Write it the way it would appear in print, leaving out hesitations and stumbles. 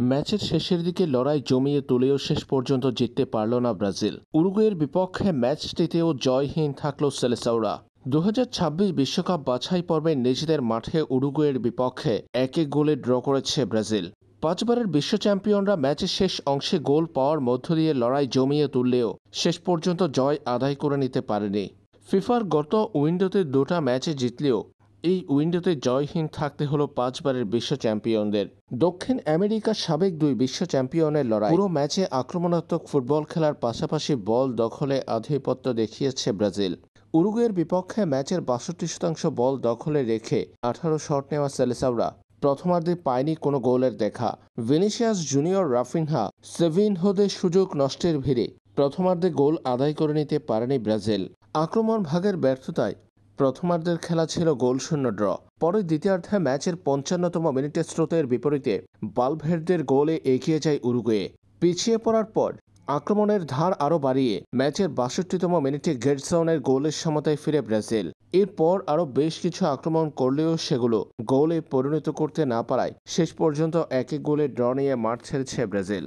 ম্যাচের শেষের দিকে লড়াই জমিয়ে তুলেও শেষ পর্যন্ত জিততে পারল না ব্রাজিল। উরুগুয়ের বিপক্ষে ম্যাচটিতেও জয়হীন থাকল সেলেসাওরা। 2026 বিশ্বকাপ বাছাই পর্বে নিজেদের মাঠে উরুগুয়ের বিপক্ষে 1-1 গোলে ড্র করেছে ব্রাজিল। 5 বারের বিশ্ব চ্যাম্পিয়নরা ম্যাচের শেষ অংশে গোল পাওয়ার মধ্য দিয়ে লড়াই জমিয়ে তুললেও শেষ পর্যন্ত জয় আদায় করে নিতে পারেনি। ফিফার গত উইন্ডোতে 2টা ম্যাচে জিতলেও এই উইন্ডোতে জয়হীন থাকতে হলো 5 বারের বিশ্ব চ্যাম্পিয়নদের। দক্ষিণ আমেরিকার সাবেক 2 বিশ্ব চ্যাম্পিয়নের লড়াই। পুরো ম্যাচে আক্রমণাত্মক ফুটবল খেলার পাশাপাশি বল দখলে আধিপত্য দেখিয়েছে ব্রাজিল। উরুগুয়ের বিপক্ষে ম্যাচের 62% বল দখলে রেখে 18 শট নেওয়া সেলেসাওরা প্রথমার্ধে পায়নি কোনো গোলের দেখা। ভিনিসিয়াস জুনিয়র, রাফিনহা, সেভিনহোদের সুযোগ নষ্টের ভিড়ে প্রথমার্ধে গোল আদায় করে নিতে পারেনি ব্রাজিল। আক্রমণ ভাগের ব্যর্থতায় প্রথমার্ধের খেলা ছিল গোলশূন্য ড্র। পরে দ্বিতীয়ার্ধে ম্যাচের 55তম মিনিটে স্রোতের বিপরীতে ভালভের্দের গোলে এগিয়ে যায় উরুগুয়ে। পিছিয়ে পড়ার পর আক্রমণের ধার আরও বাড়িয়ে ম্যাচের 62তম মিনিটে গেটসনের গোলের সমতায় ফিরে ব্রাজিল। এরপর আরও বেশ কিছু আক্রমণ করলেও সেগুলো গোলে পরিণত করতে না পারায় শেষ পর্যন্ত 1-1 গোলে ড্র নিয়ে মাঠ ছেড়েছে ব্রাজিল।